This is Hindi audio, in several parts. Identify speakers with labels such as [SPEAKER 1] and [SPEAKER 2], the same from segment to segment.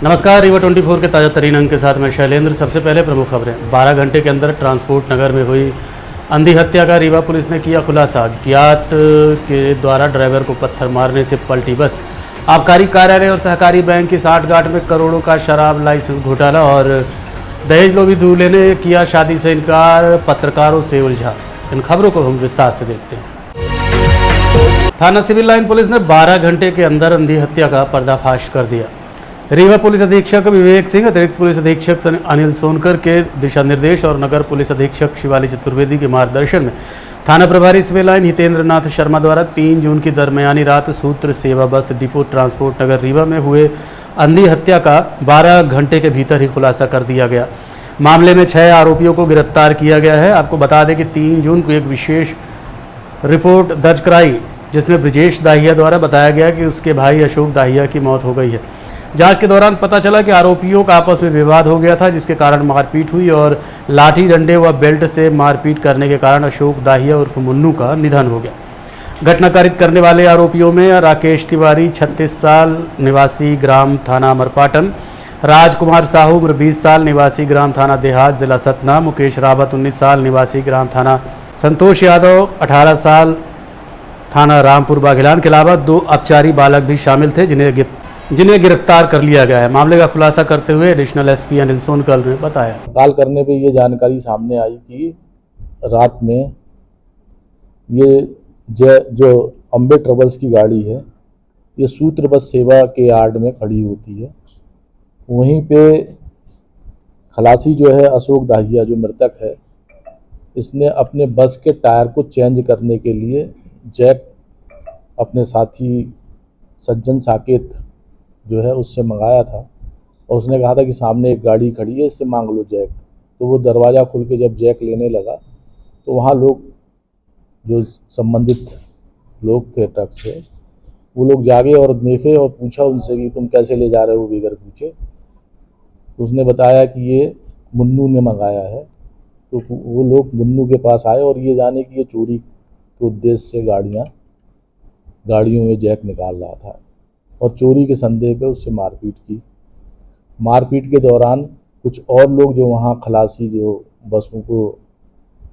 [SPEAKER 1] नमस्कार, रीवा 24 के ताज़ा तरीन अंक के साथ मैं शैलेंद्र। सबसे पहले प्रमुख खबरें। 12 घंटे के अंदर ट्रांसपोर्ट नगर में हुई अंधी हत्या का रीवा पुलिस ने किया खुलासा। ज्ञात के द्वारा ड्राइवर को पत्थर मारने से पलटी बस। आबकारी कार्यालय और सहकारी बैंक की साठगांठ में करोड़ों का शराब लाइसेंस घोटाला। और दहेज लोभी दूल्हे ने किया शादी से इनकार, पत्रकारों से उलझा। इन खबरों को हम विस्तार से देखते हैं। थाना सिविल लाइन पुलिस ने 12 घंटे के अंदर अंधी हत्या का पर्दाफाश कर दिया। रीवा पुलिस अधीक्षक विवेक सिंह, अतिरिक्त पुलिस अधीक्षक अनिल सोनकर के दिशा निर्देश और नगर पुलिस अधीक्षक शिवाली चतुर्वेदी के मार्गदर्शन में थाना प्रभारी सिविल लाइन हितेंद्र नाथ शर्मा द्वारा 3 जून की दरमियानी रात सूत्र सेवा बस डिपो ट्रांसपोर्ट नगर रीवा में हुए अंधी हत्या का 12 घंटे के भीतर ही खुलासा कर दिया गया। मामले में 6 आरोपियों को गिरफ्तार किया गया है। आपको बता दें कि 3 जून को एक विशेष रिपोर्ट दर्ज कराई, जिसमें ब्रजेश दाहिया द्वारा बताया गया कि उसके भाई अशोक दाहिया की मौत हो गई है। जांच के दौरान पता चला कि आरोपियों का आपस में विवाद हो गया था, जिसके कारण मारपीट हुई और लाठी डंडे व बेल्ट से मारपीट करने के कारण अशोक दाहिया उर्फ मुन्नू का निधन हो गया। घटना कारित करने वाले आरोपियों में राकेश तिवारी 36 साल निवासी ग्राम थाना अमरपाटन, राजकुमार साहू उम्र 20 साल निवासी ग्राम थाना देहात जिला सतना, मुकेश रावत 19 साल निवासी ग्राम थाना, संतोष यादव 18 साल थाना रामपुर बाघिलान के अलावा 2 अपचारी बालक भी शामिल थे, जिन्हें गिरफ्तार कर लिया गया है। मामले का खुलासा करते हुए एडिशनल एसपी अनिल सोनकर ने बताया।
[SPEAKER 2] पड़ताल करने पे ये जानकारी सामने आई कि रात में ये जो अम्बे ट्रेवल्स की गाड़ी है, ये सूत्र बस सेवा के यार्ड में खड़ी होती है। वहीं पे खलासी जो है अशोक दाहिया, जो मृतक है, इसने अपने बस के टायर को चेंज करने के लिए जैक अपने साथी सज्जन साकेत जो है उससे मंगाया था, और उसने कहा था कि सामने एक गाड़ी खड़ी है, इससे मांग लो जैक। तो वो दरवाज़ा खुल के जब जैक लेने लगा तो वहाँ लोग, जो संबंधित लोग थे ट्रक से, वो लोग जागे और देखे और पूछा उनसे कि तुम कैसे ले जा रहे हो बगैर पूछे। तो उसने बताया कि ये मुन्नू ने मंगाया है। तो वो लोग मुन्नू के पास आए और ये जाने कि ये चोरी के उद्देश्य से गाड़ियों में जैक निकाल रहा था, और चोरी के संदेह पे उससे मारपीट की। मारपीट के दौरान कुछ और लोग जो वहाँ खलासी, जो बसों को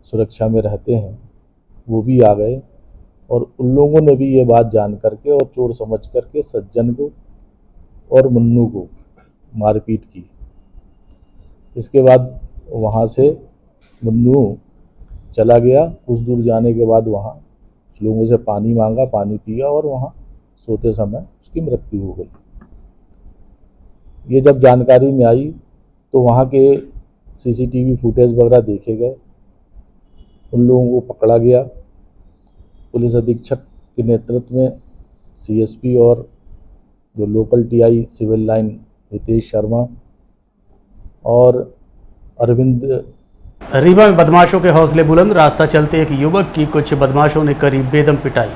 [SPEAKER 2] सुरक्षा में रहते हैं, वो भी आ गए, और उन लोगों ने भी ये बात जान करके और चोर समझ करके सज्जन को और मुन्नू को मारपीट की। इसके बाद वहाँ से मुन्नू चला गया। कुछ दूर जाने के बाद वहाँ लोगों से पानी मांगा, पानी पिया, और वहाँ सोते समय उसकी मृत्यु हो गई। ये जब जानकारी में आई तो वहाँ के सीसीटीवी फुटेज वगैरह देखे गए, उन लोगों को पकड़ा गया। पुलिस अधीक्षक के नेतृत्व में सीएसपी और जो local TI civil line Hitesh Sharma और अरविंद।
[SPEAKER 1] रीवा में बदमाशों के हौसले बुलंद। रास्ता चलते एक युवक की कुछ बदमाशों ने करी बेदम पिटाई।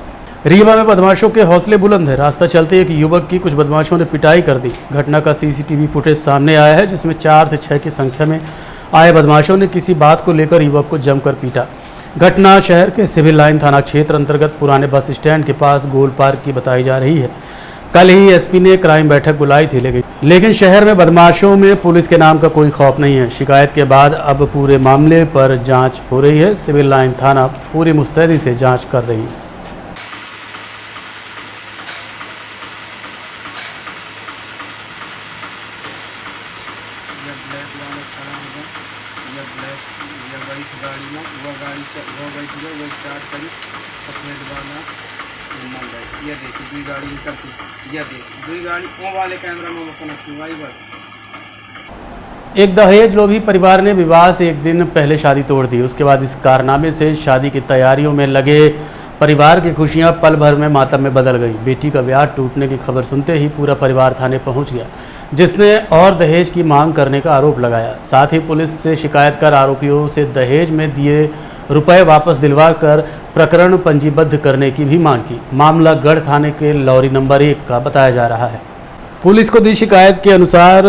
[SPEAKER 1] रीवा में बदमाशों के हौसले बुलंद है। रास्ता चलते एक युवक की कुछ बदमाशों ने पिटाई कर दी। घटना का सीसीटीवी फुटेज सामने आया है, जिसमें 4 से 6 की संख्या में आए बदमाशों ने किसी बात को लेकर युवक को जमकर पीटा। घटना शहर के सिविल लाइन थाना क्षेत्र अंतर्गत पुराने बस स्टैंड के पास गोल पार्क की बताई जा रही है। कल ही एसपी ने क्राइम बैठक बुलाई थी, लेकिन शहर में बदमाशों में पुलिस के नाम का कोई खौफ नहीं है। शिकायत के बाद अब पूरे मामले पर जांच हो रही है। सिविल लाइन थाना पूरी मुस्तैदी से जांच कर रही है।
[SPEAKER 3] ये देखिए 2 गाड़ी निकलती, ये देखिए 2 गाड़ी वो वाले कैमरा में कनेक्ट हुआ ही बस।
[SPEAKER 1] एक दहेज लोभी परिवार ने विवाह से एक दिन पहले शादी तोड़ दी। उसके बाद इस कारनामे से शादी की तैयारियों में लगे परिवार की खुशियां पल भर में मातम में बदल गई। बेटी का ब्याह टूटने की खबर सुनते ही पूरा परिवार थाने पहुंच गया, जिसने और दहेज की मांग करने का आरोप लगाया। साथ ही पुलिस से शिकायत कर आरोपियों से दहेज में दिए रुपए वापस दिलवा कर प्रकरण पंजीबद्ध करने की भी मांग की। मामला गढ़ थाने के लॉरी नंबर 1 का बताया जा रहा है। पुलिस को दी शिकायत के अनुसार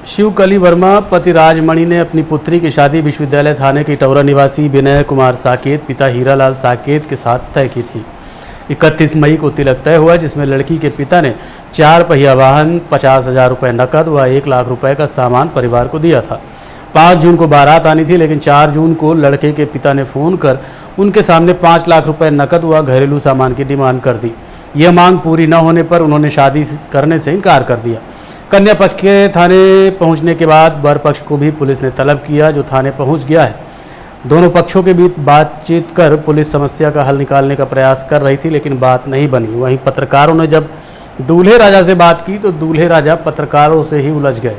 [SPEAKER 1] शिवकली वर्मा पति राजमणि ने अपनी पुत्री की शादी विश्वविद्यालय थाने के इटौरा निवासी विनय कुमार साकेत पिता हीरालाल साकेत के साथ तय की थी। 31 मई को तिलक तय हुआ, जिसमें लड़की के पिता ने 4 पहिया वाहन, 50,000 रुपये नकद व 1 लाख रुपए का सामान परिवार को दिया था। 5 जून को बारात आनी थी, लेकिन 4 जून को लड़के के पिता ने फ़ोन कर उनके सामने 5 लाख रुपए नकद व घरेलू सामान की डिमांड कर दी। यह मांग पूरी न होने पर उन्होंने शादी करने से इनकार कर दिया। कन्या पक्ष के थाने पहुंचने के बाद वर पक्ष को भी पुलिस ने तलब किया, जो थाने पहुंच गया है। दोनों पक्षों के बीच बातचीत कर पुलिस समस्या का हल निकालने का प्रयास कर रही थी, लेकिन बात नहीं बनी। वहीं पत्रकारों ने जब दूल्हे राजा से बात की तो दूल्हे राजा पत्रकारों से ही उलझ गए।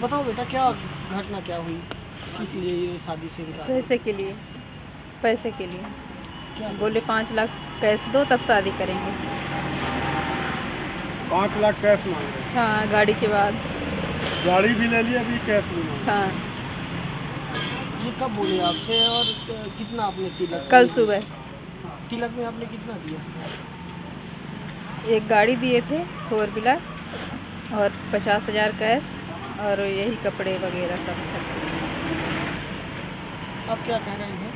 [SPEAKER 4] बताओ बेटा, क्या घटना क्या हुई, किस लिए ये शादी से इनकार?
[SPEAKER 5] पैसे के लिए बोले 5 लाख कैश दो तब शादी करेंगे।
[SPEAKER 6] 5 लाख कैश मांगे।
[SPEAKER 5] हाँ, गाड़ी के बाद
[SPEAKER 6] गाड़ी भी ले ली, अभी कैश भी मांगे।
[SPEAKER 5] हाँ,
[SPEAKER 4] ये कब बोले आपसे और कितना आपने तिलक?
[SPEAKER 5] कल सुबह
[SPEAKER 4] तिलक में आपने कितना दिया?
[SPEAKER 5] एक गाड़ी दिए थे 4 व्हीलर और 50,000 कैश और यही कपड़े वगैरह सब।
[SPEAKER 4] आप क्या कह रहे हैं?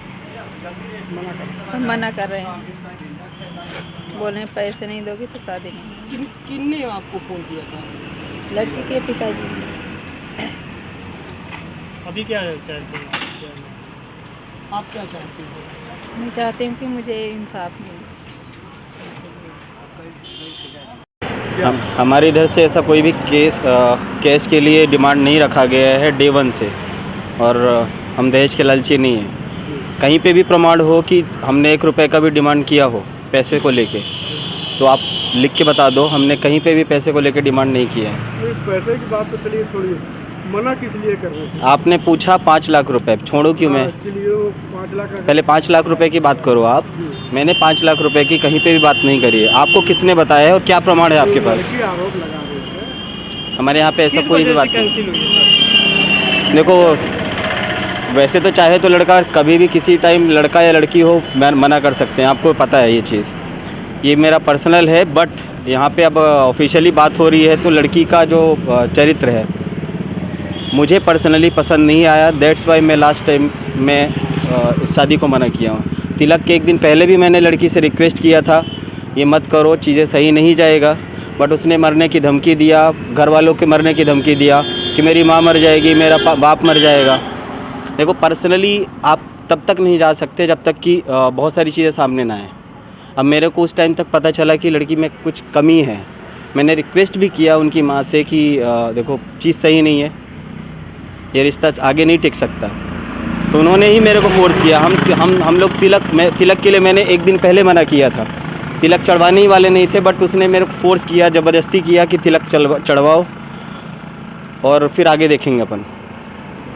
[SPEAKER 5] हम मना कर रहे हैं, बोले पैसे नहीं दोगे तो शादी नहीं।
[SPEAKER 4] किन्ने आपको फ़ोन किया था?
[SPEAKER 5] लड़की के पिताजी ने।
[SPEAKER 4] अभी क्या चाहते हैं? आप क्या चाहते हैं?
[SPEAKER 5] मैं चाहती हूँ कि मुझे इंसाफ मिले।
[SPEAKER 7] हमारे इधर से ऐसा कोई भी केस के लिए डिमांड नहीं रखा गया है डे 1 से, और हम दहेज के लालची नहीं हैं। कहीं पे भी प्रमाण हो कि हमने 1 रुपये का भी डिमांड किया हो पैसे को लेके, तो आप लिख के बता दो। हमने कहीं पे भी पैसे को लेके डिमांड नहीं किया है।
[SPEAKER 6] पैसे की बात तो चलिए छोड़िए, मना किस लिए कर रहे हैं?
[SPEAKER 7] आपने पूछा 5 लाख रुपए, छोड़ो क्यों मैं?
[SPEAKER 6] 5 लाख
[SPEAKER 7] पहले 5 लाख रुपए की बात करो आप। मैंने 5 लाख रुपए की कहीं पे भी बात नहीं करी है। आपको किसने बताया है और क्या प्रमाण है आपके पास?
[SPEAKER 6] आरोप लगा रहे हैं।
[SPEAKER 7] हमारे यहाँ पे ऐसा कोई भी बात नहीं।
[SPEAKER 4] कैंसिल हुई है?
[SPEAKER 7] देखो, वैसे तो चाहे तो लड़का कभी भी किसी टाइम, लड़का या लड़की हो, मना कर सकते हैं, आपको पता है ये चीज़। ये मेरा पर्सनल है, बट यहाँ पे अब ऑफिशियली बात हो रही है तो लड़की का जो चरित्र है मुझे पर्सनली पसंद नहीं आया। दैट्स वाई मैं लास्ट टाइम मैं इस शादी को मना किया हूँ। तिलक के 1 दिन पहले भी मैंने लड़की से रिक्वेस्ट किया था, ये मत करो, चीज़ें सही नहीं जाएगा, बट उसने मरने की धमकी दिया, घर वालों के मरने की धमकी दिया कि मेरी माँ मर जाएगी, मेरा बाप मर जाएगा। देखो, पर्सनली आप तब तक नहीं जा सकते जब तक कि बहुत सारी चीज़ें सामने ना आए। अब मेरे को उस टाइम तक पता चला कि लड़की में कुछ कमी है। मैंने रिक्वेस्ट भी किया उनकी माँ से कि देखो, चीज़ सही नहीं है, ये रिश्ता आगे नहीं टिक सकता। तो उन्होंने ही मेरे को फोर्स किया। हम लोग तिलक के लिए मैंने 1 दिन पहले मना किया था। तिलक चढ़वाने ही वाले नहीं थे, बट उसने मेरे को फोर्स किया, ज़बरदस्ती किया कि तिलक चढ़वाओ और फिर आगे देखेंगे अपन।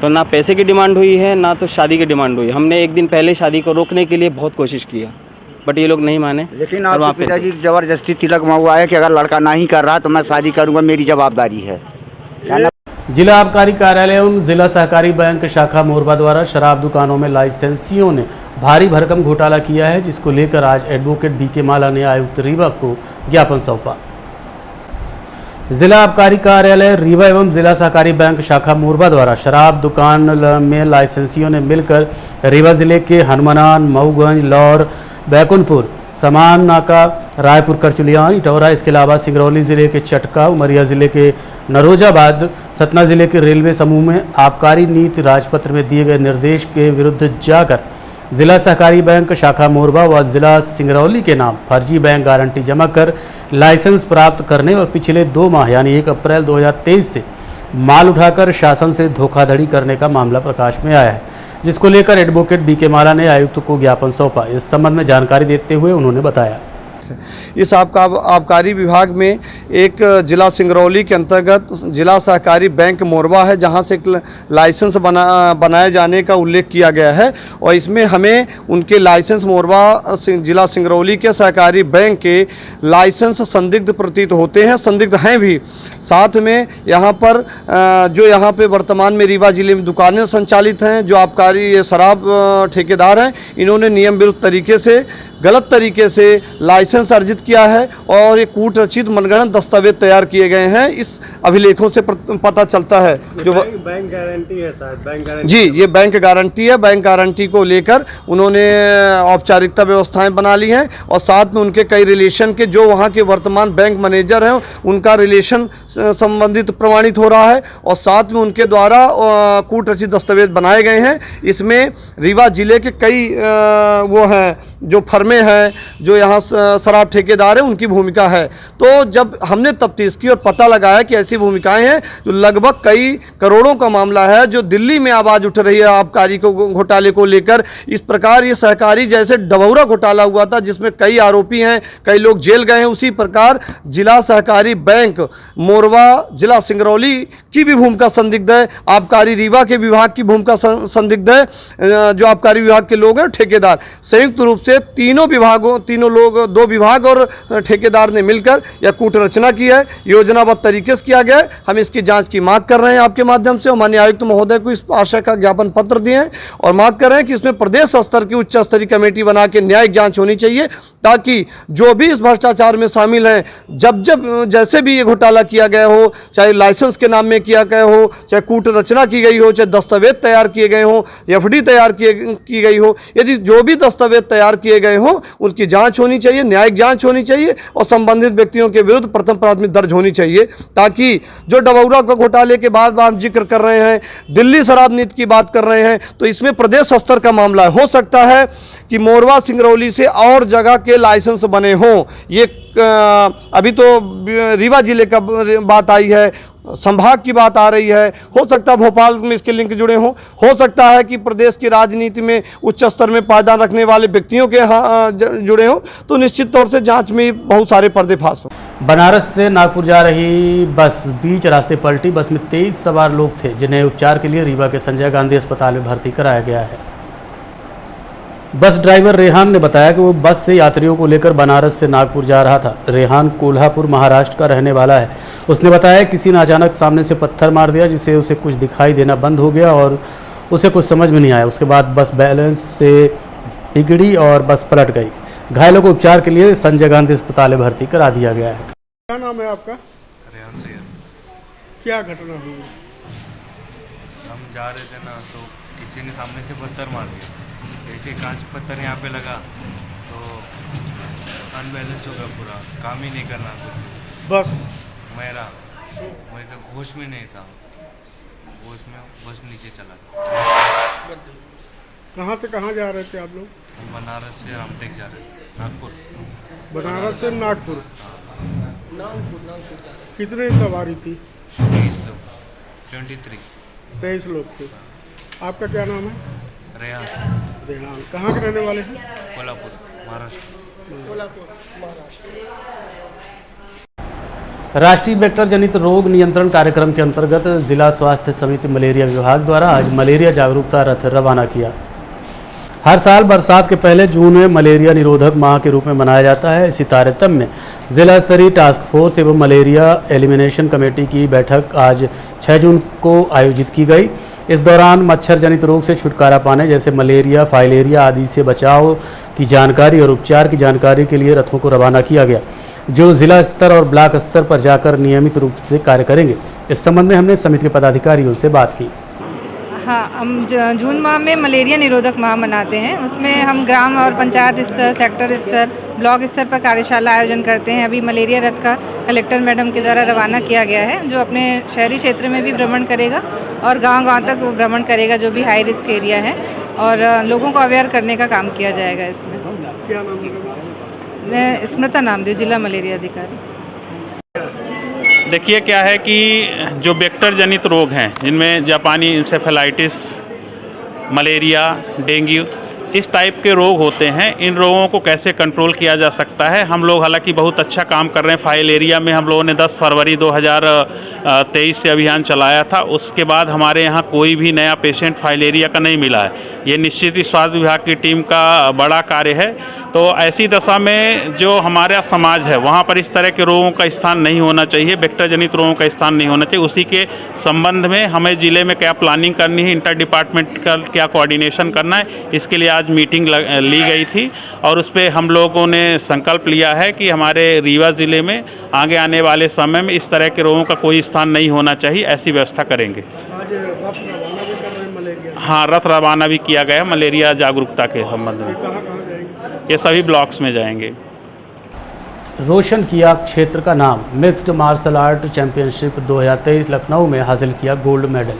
[SPEAKER 7] तो ना पैसे की डिमांड हुई है, ना तो शादी की डिमांड हुई। हमने 1 दिन पहले शादी को रोकने के लिए बहुत कोशिश किया, बट ये लोग नहीं माने।
[SPEAKER 8] लेकिन आपके पिताजी ज़बरदस्ती तिलक मंगवा है कि अगर लड़का नहीं कर रहा तो मैं शादी करूंगा, मेरी जवाबदारी है।
[SPEAKER 1] जिला आबकारी कार्यालय एवं जिला सहकारी बैंक शाखा मोरबा द्वारा शराब दुकानों में लाइसेंसियों ने भारी भरकम घोटाला किया है, जिसको लेकर आज एडवोकेट बीके माला ने आयुक्त रीवा को ज्ञापन सौंपा। जिला आबकारी कार्यालय रीवा एवं जिला सहकारी बैंक शाखा मोरबा द्वारा शराब दुकान में लाइसेंसियों ने मिलकर रीवा जिले के हनुमानान, मऊगंज, लौर, बैकुंठपुर, समान नाका, रायपुर, करचुलियान, इटौरा, इसके अलावा सिंगरौली जिले के चटका, उमरिया जिले के नरोजाबाद, सतना जिले के रेलवे समूह में आबकारी नीति राजपत्र में दिए गए निर्देश के विरुद्ध जाकर जिला सहकारी बैंक शाखा मोरबा व जिला सिंगरौली के नाम फर्जी बैंक गारंटी जमा कर लाइसेंस प्राप्त करने और पिछले 2 माह यानी 1 अप्रैल 2023 से माल उठाकर शासन से धोखाधड़ी करने का मामला प्रकाश में आया है, जिसको लेकर एडवोकेट बीके माला ने आयुक्त को ज्ञापन सौंपा। इस संबंध में जानकारी देते हुए उन्होंने बताया,
[SPEAKER 9] इस आबकारी विभाग में एक जिला सिंगरौली के अंतर्गत जिला सहकारी बैंक मोरबा है, जहां से एक लाइसेंस बनाए जाने का उल्लेख किया गया है और इसमें हमें उनके लाइसेंस मोरबा जिला सिंगरौली के सहकारी बैंक के लाइसेंस संदिग्ध प्रतीत होते हैं, संदिग्ध हैं भी। साथ में यहाँ पर जो यहाँ पे वर्तमान में रीवा जिले में दुकानें संचालित हैं, जो आबकारी शराब ठेकेदार हैं, इन्होंने नियम विरुद्ध तरीके से गलत तरीके से लाइसेंस अर्जित किया है और ये कूट रचित मनगढ़ंत दस्तावेज तैयार किए गए हैं। इस अभिलेखों से पता चलता है जो
[SPEAKER 6] बैंक गारंटी है शायद, बैंक गारंटी।
[SPEAKER 9] जी, ये बैंक गारंटी है। बैंक गारंटी को लेकर उन्होंने औपचारिकता व्यवस्थाएं बना ली हैं और साथ में उनके कई रिलेशन के जो वहाँ के वर्तमान बैंक मैनेजर हैं उनका रिलेशन संबंधित प्रमाणित हो रहा है और साथ में उनके द्वारा कूट रचित दस्तावेज बनाए गए हैं। इसमें रीवा जिले के कई वो हैं जो फर्में हैं, जो यहाँ शराब ठेकेदार हैं, उनकी भूमिका है। तो जब हमने तफ्तीश की और पता लगाया कि ऐसी भूमिकाएं हैं जो लगभग कई करोड़ों का मामला है, जो दिल्ली में आवाज़ उठ रही है आबकारी को घोटाले को लेकर। इस प्रकार ये सहकारी जैसे डभौरा घोटाला हुआ था जिसमें कई आरोपी हैं, कई लोग जेल गए हैं, उसी प्रकार जिला सहकारी बैंक मोरवा, जिला सिंगरौली की भी भूमिका संदिग्ध है। आबकारी रीवा के विभाग की भूमिका संदिग्ध है। जो आबकारी विभाग के लोग हैं ठेकेदार, संयुक्त रूप से तीनों लोग, 2 विभाग और ठेकेदार ने मिलकर यह कूट रचना की है। योजनाबद्ध तरीके से किया गया है। हम इसकी जांच की मांग कर रहे हैं आपके माध्यम से। माननीय आयुक्त महोदय को इस आशय का ज्ञापन पत्र दिए हैं और मांग कर रहे हैं कि इसमें प्रदेश स्तर की उच्च स्तरीय कमेटी बना के न्यायिक जांच होनी चाहिए, ताकि जो भी इस भ्रष्टाचार में शामिल हैं, जब जैसे भी ये घोटाला किया गया हो, चाहे लाइसेंस के नाम में किया गया हो, चाहे कूट रचना की गई हो, चाहे दस्तावेज तैयार किए गए हों, एफडी तैयार की गई हो, यदि जो भी दस्तावेज तैयार किए गए हों उनकी जांच होनी चाहिए, न्यायिक जांच होनी चाहिए और संबंधित व्यक्तियों के विरुद्ध प्रथम प्राथमिक दर्ज होनी चाहिए, ताकि जो डभौरा का घोटाले के बाद हम जिक्र कर रहे हैं, दिल्ली शराब नीति की बात कर रहे हैं, तो इसमें प्रदेश स्तर का मामला है। हो सकता है कि मोरवा सिंगरौली से और जगह के लाइसेंस बने हों। ये अभी तो रीवा जिले का बात आई है, संभाग की बात आ रही है, हो सकता है भोपाल में इसके लिंक जुड़े हों, हो सकता है कि प्रदेश की राजनीति में उच्च स्तर में पायदान रखने वाले व्यक्तियों के जुड़े हों। तो निश्चित तौर से जांच में बहुत सारे पर्देफाश हों।
[SPEAKER 1] बनारस से नागपुर जा रही बस बीच रास्ते पलटी। बस में 23 सवार लोग थे जिन्हें उपचार के लिए रीवा के संजय गांधी अस्पताल में भर्ती कराया गया है। बस ड्राइवर रेहान ने बताया कि वो बस से यात्रियों को लेकर बनारस से नागपुर जा रहा था। रेहान कोल्हापुर महाराष्ट्र का रहने वाला है। उसने बताया किसी ने अचानक सामने से पत्थर मार दिया, जिससे उसे कुछ दिखाई देना बंद हो गया और उसे कुछ समझ में नहीं आया। उसके बाद बस बैलेंस से बिगड़ी और बस पलट गई। घायलों को उपचार के लिए संजय गांधी अस्पताल में भर्ती करा दिया गया है।
[SPEAKER 6] क्या नाम है आपका?
[SPEAKER 10] रेहान सैयद।
[SPEAKER 6] क्या घटना हुई?
[SPEAKER 10] हम जा रहे थे ना, तो किसी ने सामने से पत्थर मार दिया। जैसे कांच पत्थर यहाँ पे लगा तो अनबैलेंस हो गया, पूरा काम ही नहीं करना कुछ।
[SPEAKER 6] बस
[SPEAKER 10] मैं तो होश में नहीं था, होश में बस नीचे चला गया।
[SPEAKER 6] कहाँ से कहाँ जा रहे थे आप लोग?
[SPEAKER 10] हम बनारस से रामटेक जा रहे थे, नागपुर।
[SPEAKER 6] बनारस से नागपुर। कितने सवारी थी?
[SPEAKER 10] 23 लोग,
[SPEAKER 6] 23 लोग थे। आपका क्या नाम है?
[SPEAKER 10] रेहान।
[SPEAKER 6] रेहान कहाँ के रहने वाले हैं?
[SPEAKER 10] कोल्हापुर महाराष्ट्र।
[SPEAKER 1] राष्ट्रीय वेक्टर जनित रोग नियंत्रण कार्यक्रम के अंतर्गत जिला स्वास्थ्य समिति मलेरिया विभाग द्वारा आज मलेरिया जागरूकता रथ रवाना किया। हर साल बरसात के पहले जून में मलेरिया निरोधक माह के रूप में मनाया जाता है। इसी तारतम्य में जिला स्तरीय टास्क फोर्स एवं मलेरिया एलिमिनेशन कमेटी की बैठक आज 6 जून को आयोजित की गई। इस दौरान मच्छर जनित रोग से छुटकारा पाने जैसे मलेरिया, फाइलेरिया आदि से बचाव की जानकारी और उपचार की जानकारी के लिए रथों को रवाना किया गया, जो जिला स्तर और ब्लॉक स्तर पर जाकर नियमित रूप से कार्य करेंगे। इस संबंध में हमने समिति के पदाधिकारियों से बात की।
[SPEAKER 5] हाँ, हम जून माह में मलेरिया निरोधक माह मनाते हैं। उसमें हम ग्राम और पंचायत स्तर, सेक्टर स्तर, ब्लॉक स्तर पर कार्यशाला आयोजन करते हैं। अभी मलेरिया रथ का कलेक्टर मैडम के द्वारा रवाना किया गया है, जो अपने शहरी क्षेत्र में भी भ्रमण करेगा और गांव-गांव तक भ्रमण करेगा, जो भी हाई रिस्क एरिया है, और लोगों को अवेयर करने का काम किया जाएगा। इसमें
[SPEAKER 6] क्या नाम है?
[SPEAKER 5] मैं स्मृता नामदेव, जिला मलेरिया अधिकारी।
[SPEAKER 11] देखिए क्या है कि जो वेक्टर जनित रोग हैं, जिनमें जापानी इंसेफेलाइटिस, मलेरिया, डेंगू, इस टाइप के रोग होते हैं, इन रोगों को कैसे कंट्रोल किया जा सकता है। हम लोग हालांकि बहुत अच्छा काम कर रहे हैं। फाइलेरिया में हम लोगों ने 10 फरवरी 2023 से अभियान चलाया था। उसके बाद हमारे यहाँ कोई भी नया पेशेंट फाइलेरिया का नहीं मिला है। ये निश्चित ही स्वास्थ्य विभाग की टीम का बड़ा कार्य है। तो ऐसी दशा में जो हमारा समाज है वहाँ पर इस तरह के रोगों का स्थान नहीं होना चाहिए, वेक्टर जनित रोगों का स्थान नहीं होना चाहिए। उसी के संबंध में हमें ज़िले में क्या प्लानिंग करनी है, इंटर डिपार्टमेंटल क्या कोऑर्डिनेशन करना है, इसके लिए आज मीटिंग ली गई थी और उस पर हम लोगों ने संकल्प लिया है कि हमारे रीवा ज़िले में आगे आने वाले समय में इस तरह के रोगों का कोई स्थान नहीं होना चाहिए, ऐसी व्यवस्था करेंगे।
[SPEAKER 6] आज रथ रवाना भी कर रहे हैं मलेरिया,
[SPEAKER 11] हाँ, रथ रवाना भी किया गया है मलेरिया जागरूकता के संबंध में।
[SPEAKER 6] कहाँ कहाँ जाएंगे?
[SPEAKER 11] ये सभी ब्लॉक्स में जाएंगे।
[SPEAKER 1] रोशन किया क्षेत्र का नाम, mixed martial art championship 2023 Lucknow में हासिल किया गोल्ड मेडल।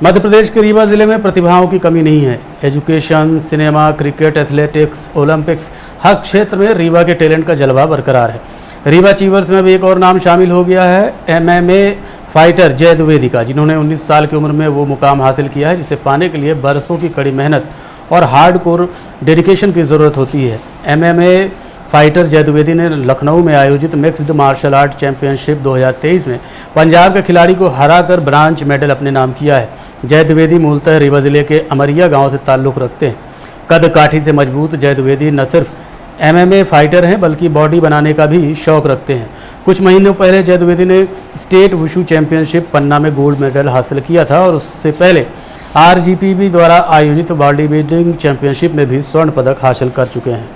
[SPEAKER 1] मध्य प्रदेश के रीवा ज़िले में प्रतिभाओं की कमी नहीं है। Education, cinema, cricket, athletics, Olympics, हर क्षेत्र में रीवा के टैलेंट का जलवा बरकरार है। रीवा चीवर्स में भी एक और नाम शामिल हो गया है, MMA फाइटर जय द्विवेदी का, जिन्होंने 19 साल की उम्र में वो मुकाम हासिल किया है जिसे पाने के लिए बरसों की कड़ी मेहनत और हार्डकोर डेडिकेशन की ज़रूरत होती है। MMA फाइटर जय द्विवेदी ने लखनऊ में आयोजित मिक्स्ड मार्शल आर्ट चैंपियनशिप 2023 में पंजाब के खिलाड़ी को हराकर ब्रांज मेडल अपने नाम किया है। जय द्विवेदी मूलतः रीवा ज़िले के अमरिया गांव से ताल्लुक़ रखते हैं। कद काठी से मजबूत जय द्विवेदी न सिर्फ MMA फाइटर हैं बल्कि बॉडी बनाने का भी शौक़ रखते हैं। कुछ महीनों पहले जय द्विवेदी ने स्टेट वुशु चैंपियनशिप पन्ना में गोल्ड मेडल हासिल किया था और उससे पहले RGPB द्वारा आयोजित बॉडी बिल्डिंग चैंपियनशिप में भी स्वर्ण पदक हासिल कर चुके हैं।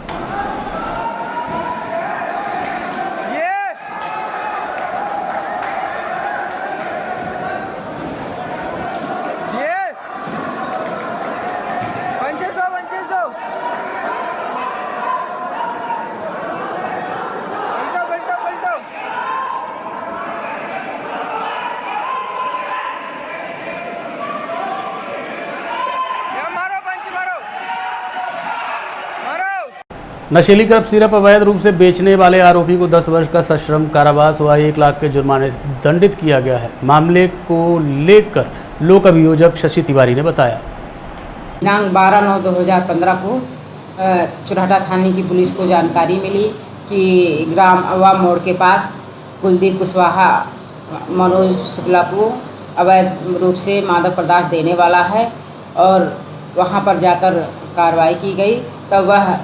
[SPEAKER 1] नशीली क्रप सिरप अवैध रूप से बेचने वाले आरोपी को 10 वर्ष का सश्रम कारावास व 1 लाख के जुर्माने से दंडित किया गया है। मामले को लेकर लोक अभियोजक शशि तिवारी ने बताया।
[SPEAKER 12] दिनांक 12/9/2015 को चुराटा थाने की पुलिस को जानकारी मिली कि ग्राम अवा मोड़ के पास कुलदीप कुशवाहा मनोज शुक्ला को अवैध रूप से मादक पदार्थ देने वाला है और वहां पर जाकर कार्रवाई की गई। तब वह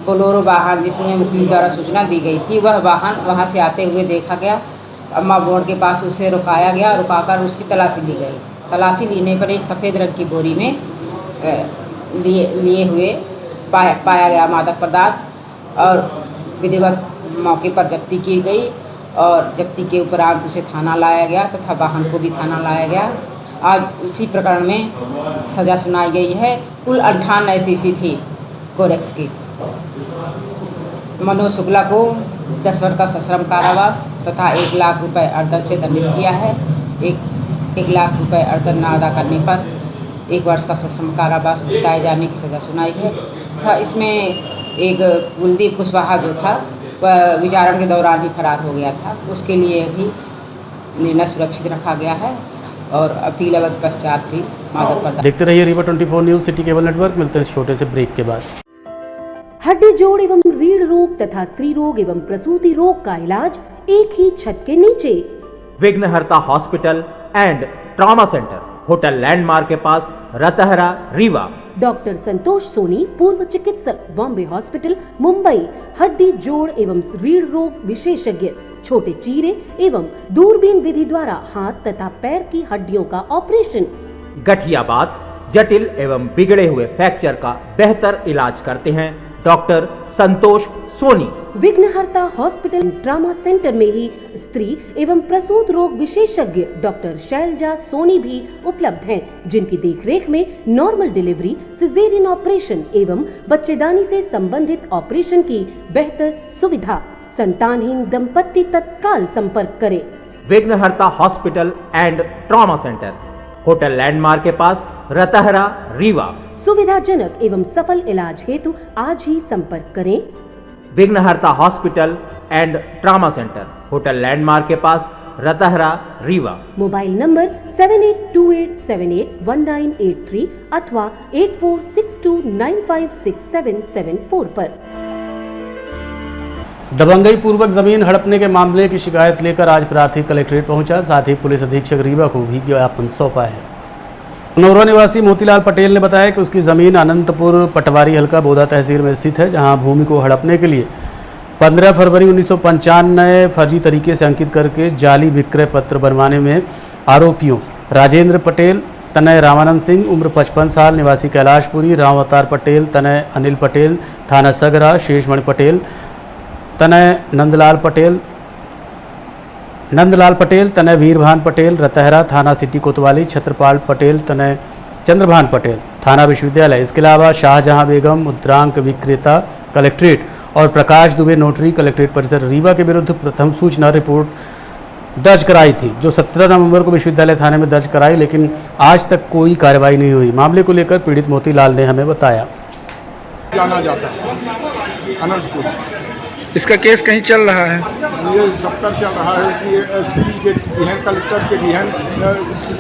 [SPEAKER 12] बोलोरो वाहन जिसमें मुखबिर द्वारा सूचना दी गई थी, वह वाहन वहां से आते हुए देखा गया। अम्मा मोड़ के पास उसे रुकाया गया, रुकाकर उसकी तलाशी ली गई। तलाशी लेने पर एक सफ़ेद रंग की बोरी में लिए हुए पाया गया मादक पदार्थ और विधिवत मौके पर जब्ती की गई और जब्ती के उपरांत उसे थाना लाया गया तथा वाहन को भी थाना लाया गया। आज उसी प्रकरण में सज़ा सुनाई गई है। कुल 58 सीसी थी कोरेक्स की। मनोज शुक्ला को 10 वर्ष का सश्रम कारावास तथा 1 लाख रुपए अर्थदंड से दंडित किया है। 1 लाख रुपए अर्थदंड न अदा करने पर 1 वर्ष का सश्रम कारावास बिताए जाने की सज़ा सुनाई है तथा इसमें एक कुलदीप कुशवाहा जो था वह विचारण के दौरान ही फरार हो गया था। उसके लिए भी निर्णय सुरक्षित रखा गया है और अपील अवधि पश्चात भी मादक पदार्थ।
[SPEAKER 1] देखते रहिए Rewa 24 news city cable network. मिलते हैं छोटे से ब्रेक के बाद।
[SPEAKER 13] हड्डी जोड़ एवं रीढ़ रोग तथा स्त्री रोग एवं प्रसूति रोग का इलाज एक ही छत के नीचे।
[SPEAKER 14] विघ्नहर्ता hospital and trauma centre, hotel landmark के पास, रतहरा, रीवा।
[SPEAKER 13] डॉक्टर संतोष सोनी, पूर्व चिकित्सक, बॉम्बे हॉस्पिटल, मुंबई। हड्डी जोड़ एवं रीढ़ रोग विशेषज्ञ, छोटे चीरे एवं दूरबीन विधि द्वारा हाथ तथा पैर की हड्डियों का ऑपरेशन।
[SPEAKER 14] गठियाबात, जटिल एवं बिगड़े हुए फ्रैक्चर का बेहतर इलाज करते हैं डॉक्टर संतोष सोनी।
[SPEAKER 13] विघ्नहर्ता हॉस्पिटल ट्रॉमा सेंटर में ही स्त्री एवं प्रसूत रोग विशेषज्ञ डॉक्टर शैलजा सोनी भी उपलब्ध हैं, जिनकी देखरेख में नॉर्मल डिलीवरी, सिजेरियन ऑपरेशन एवं बच्चेदानी से संबंधित ऑपरेशन की बेहतर सुविधा। संतानहीन दंपत्ति तत्काल संपर्क करें।
[SPEAKER 14] विघ्नहर्ता hospital and trauma centre, hotel landmark के पास, रतहरा, रीवा।
[SPEAKER 13] सुविधाजनक एवं सफल इलाज हेतु आज ही संपर्क करें।
[SPEAKER 14] विघ्नहर्ता hospital and trauma centre, hotel landmark के पास, रतहरा, रीवा।
[SPEAKER 13] मोबाइल नंबर 7828781983 अथवा 8462956774 पर।
[SPEAKER 1] दबंगई पूर्वक जमीन हड़पने के मामले की शिकायत लेकर आज प्रार्थी कलेक्ट्रेट पहुंचा। साथ ही पुलिस अधीक्षक रीवा को भी ज्ञापन सौंपा है। नौरा निवासी मोतीलाल पटेल ने बताया कि उसकी ज़मीन अनंतपुर पटवारी हल्का बोदा तहसील में स्थित है, जहां भूमि को हड़पने के लिए 15 फरवरी 1995 फर्जी तरीके से अंकित करके जाली विक्रय पत्र बनवाने में आरोपियों राजेंद्र पटेल तनय रामानंद सिंह उम्र 55 साल निवासी कैलाशपुरी, राम अवतार पटेल तनय अनिल पटेल थाना सगरा, शेषमणि पटेल तनय नंदलाल पटेल तनय वीरभान पटेल रतहरा थाना सिटी कोतवाली, छत्रपाल पटेल तनय चंद्रभान पटेल थाना विश्वविद्यालय। इसके अलावा शाहजहां बेगम मुद्रांक विक्रेता कलेक्ट्रेट और प्रकाश दुबे नोटरी कलेक्ट्रेट परिसर रीवा के विरुद्ध प्रथम सूचना रिपोर्ट दर्ज कराई थी, जो 17 नवंबर को विश्वविद्यालय थाने में दर्ज कराई, लेकिन आज तक कोई कार्रवाई नहीं हुई। मामले को लेकर पीड़ित मोतीलाल ने हमें बताया।
[SPEAKER 6] जाना जाता है अनंतपुर।
[SPEAKER 15] इसका केस कहीं चल रहा है?
[SPEAKER 6] ये 70 चल रहा है कि एसपी के दिहन, कलेक्टर के दिहन,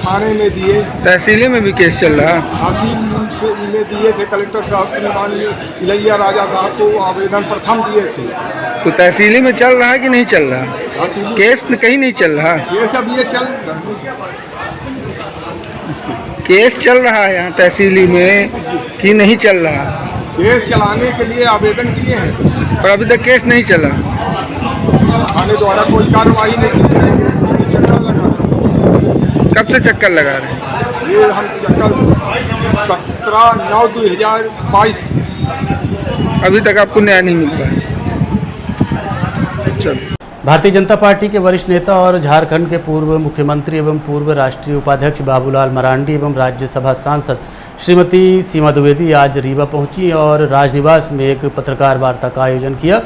[SPEAKER 6] थाने में दिए,
[SPEAKER 15] तहसीले में भी केस चल रहा है।
[SPEAKER 6] तहसील में दिए थे, कलेक्टर साहब श्रीमान इलैया राजा साहब को आवेदन प्रथम दिए थे।
[SPEAKER 15] तो तहसीली में चल रहा है कि नहीं चल रहा? केस कहीं नहीं चल रहा।
[SPEAKER 6] केस अब ये चल
[SPEAKER 15] केस चल रहा है यहाँ तहसीली में कि नहीं चल रहा?
[SPEAKER 6] केस चलाने के लिए आवेदन किए हैं,
[SPEAKER 15] पर अभी तक केस नहीं चला।
[SPEAKER 6] थाने द्वारा कोई कार्रवाई नहीं की जाएगी। चक्कर लगा,
[SPEAKER 15] कब से चक्कर लगा रहे हैं?
[SPEAKER 6] ये हम चक्कर 17/9/2022।
[SPEAKER 15] अभी तक आपको न्याय नहीं मिल पाया। चलो।
[SPEAKER 1] भारतीय जनता पार्टी के वरिष्ठ नेता और झारखंड के पूर्व मुख्यमंत्री एवं पूर्व राष्ट्रीय उपाध्यक्ष बाबूलाल मरांडी एवं राज्यसभा सांसद श्रीमती सीमा द्विवेदी आज रीवा पहुंची और राजनिवास में एक पत्रकार वार्ता का आयोजन किया,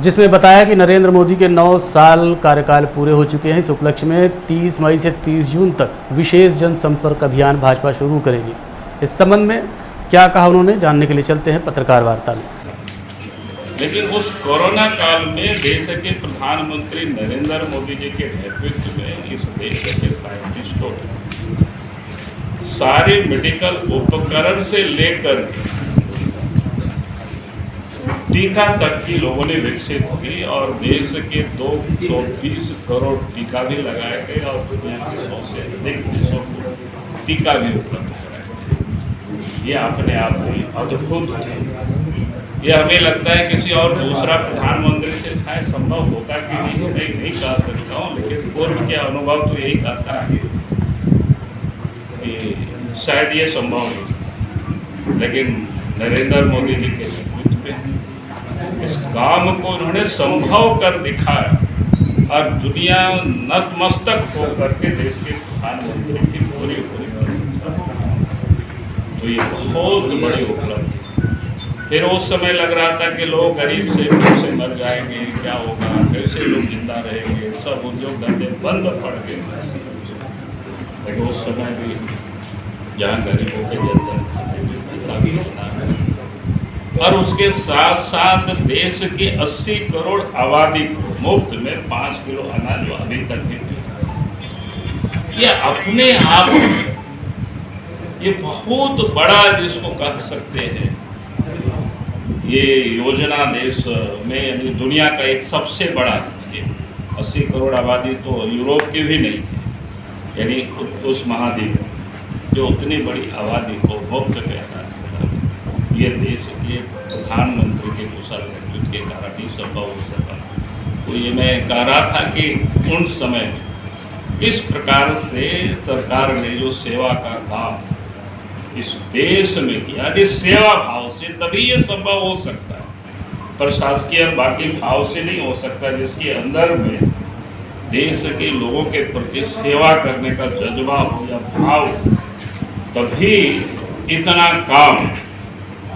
[SPEAKER 1] जिसमें बताया कि नरेंद्र मोदी के 9 साल कार्यकाल पूरे हो चुके हैं। इस उपलक्ष्य में 30 मई से 30 जून तक विशेष जनसंपर्क अभियान भाजपा शुरू करेगी। इस संबंध में क्या कहा उन्होंने, जानने के लिए चलते हैं पत्रकार वार्ता में।
[SPEAKER 11] लेकिन उस कोरोना काल में देश के प्रधानमंत्री नरेंद्र मोदी जी के नेतृत्व में इस देश के साइंटिस्टों ने सारे मेडिकल उपकरण से लेकर टीका तक की लोगों ने विकसित की और देश के 220 करोड़ टीका भी लगाए गए और दुनिया के 100 से अधिक देशों को टीका भी उपलब्ध कराया। ये अपने आप में अद्भुत है। ये हमें लगता है किसी और दूसरा प्रधानमंत्री से शायद संभव होता कि नहीं कह सकता हूँ, लेकिन पूर्व के अनुभव तो यही कहता है कि शायद ये संभव नहीं, लेकिन नरेंद्र मोदी जी के नेतृत्व में इस काम को उन्होंने संभव कर दिखाया और दुनिया नतमस्तक होकर के देश के प्रधानमंत्री की पूरी प्रशंसा। तो ये बहुत बड़ी उपलब्धि। फिर उस समय लग रहा था कि लोग गरीब से मर जाएंगे, क्या होगा, कैसे लोग जिंदा रहेंगे, सब उद्योग धंधे बंद पड़ गए। लेकिन उस समय भी जहाँ गरीबों के जनधन खाते में पैसा भी इतना है और उसके साथ साथ देश के 80 करोड़ आबादी को मुफ्त में 5 किलो अनाज जो अभी तक भी मिला। ये अपने आप में ये बहुत बड़ा जिसको कह सकते हैं ये योजना देश में, यानी दुनिया का एक सबसे बड़ा 80 करोड़ आबादी तो यूरोप की भी नहीं है, यानी उस महाद्वीप जो उतनी बड़ी आबादी को मुफ्त में अनाज, ये देश के प्रधानमंत्री के कुशल नेतृत्व के कारण ही संभव हो सका। तो ये मैं कह रहा था कि उन समय इस प्रकार से सरकार ने जो सेवा का काम इस देश में किया, यदि सेवा भाव से तभी ये संभव हो सकता है, प्रशासकीय और बाकी भाव से नहीं हो सकता। जिसके अंदर में देश के लोगों के प्रति सेवा करने का जज्बा हो या भाव, तभी इतना काम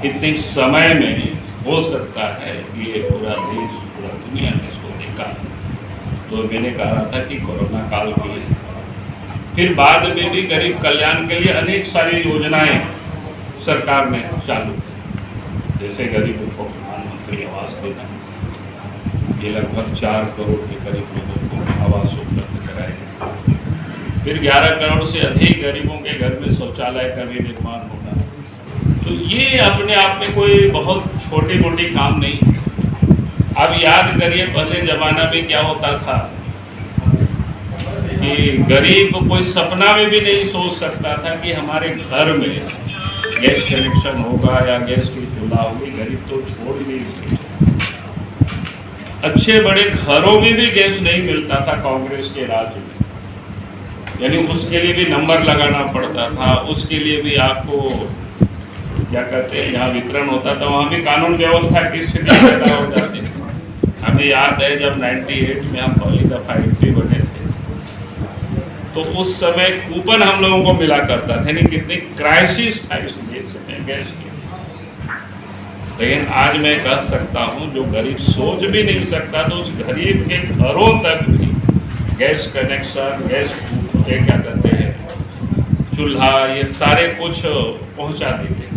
[SPEAKER 11] इतने समय में हो सकता है। ये पूरा देश, पूरा दुनिया ने इसको देखा। तो मैंने कहा था कि कोरोना काल की फिर बाद में भी गरीब कल्याण के लिए अनेक सारी योजनाएं सरकार ने चालू की, जैसे गरीबों को प्रधानमंत्री आवास देना, ये लगभग 4 करोड़ के करीब लोगों को आवास उपलब्ध कराएगा। फिर 11 करोड़ से अधिक गरीबों के घर में शौचालय का भी निर्माण होगा। तो ये अपने आप में कोई बहुत छोटी मोटी काम नहीं। अब याद करिए पहले ज़माना में क्या होता था कि गरीब कोई सपना में भी नहीं सोच सकता था कि हमारे घर में गैस कनेक्शन होगा या गैस की चूल्हा होगी। गरीब तो छोड़ भी, अच्छे बड़े घरों में भी गैस नहीं मिलता था कांग्रेस के राज में, यानी उसके लिए भी नंबर लगाना पड़ता था, उसके लिए भी आपको क्या कहते हैं, जहाँ वितरण होता था वहाँ भी कानून व्यवस्था की स्थिति पैदा हो जाती थी। हमें याद है जब 98 में हम पहली दफ़ा एमपी बने थे तो उस समय कूपन हम लोगों को मिला करता था, यानी कितनी क्राइसिस था इस देश में गैस की। लेकिन आज मैं कह सकता हूँ जो गरीब सोच भी नहीं सकता तो उस गरीब के घरों तक भी गैस कनेक्शन, गैस क्या कहते हैं चूल्हा, ये सारे कुछ पहुँचा देंगे।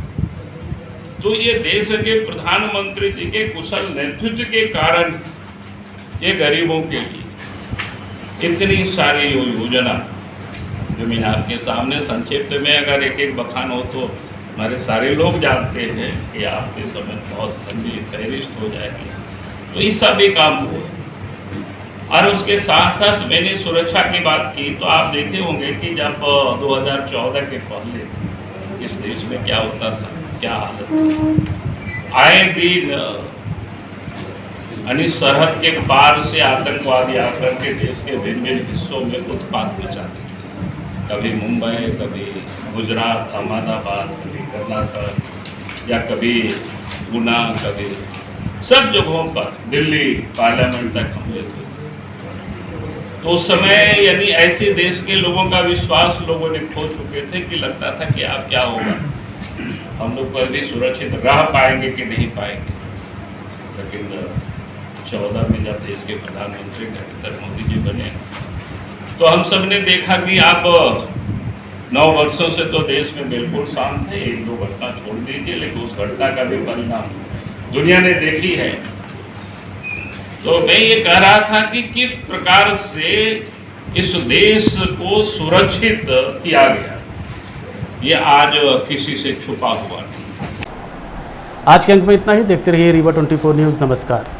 [SPEAKER 11] तो ये देश के प्रधानमंत्री जी के कुशल नेतृत्व के कारण ये गरीबों के लिए इतनी सारी योजना जो मैंने आपके सामने संक्षिप्त में अगर एक एक बखान हो तो हमारे सारे लोग जानते हैं कि आपके समय बहुत लंबी फहरिस्त हो जाएगी। तो ये सभी काम हुए और उसके साथ साथ मैंने सुरक्षा की बात की तो आप देखे होंगे कि जब 2014 के पहले इस देश में क्या होता था, क्या हालत थी। आए दिन यानी सरहद के पार से आतंकवादी आकर के देश के भिन्न भिन्न हिस्सों में उत्पात मचाते थे। कभी मुंबई, कभी गुजरात, अहमदाबाद, कभी कर्नाटक या कभी गुना, कभी सब जगहों पर दिल्ली पार्लियामेंट तक हमले थे। तो उस समय यानी ऐसे देश के लोगों का विश्वास लोगों ने खो चुके थे कि लगता था कि अब क्या होगा, हम लोग पर भी सुरक्षित रह पाएंगे कि नहीं पाएंगे। लेकिन 14 में जब देश के प्रधानमंत्री नरेंद्र मोदी जी बने तो हम सब ने देखा कि आप 9 वर्षों से तो देश में बिल्कुल शांत थे, 1-2 घटना छोड़ दीजिए, लेकिन उस घटना का भी परिणाम दुनिया ने देखी है। तो मैं ये कह रहा था कि किस प्रकार से इस देश को सुरक्षित किया गया, ये आज किसी से छुपा हुआ नहीं।
[SPEAKER 1] आज के अंक में इतना ही। देखते रहिए रीवा 24 न्यूज़। नमस्कार।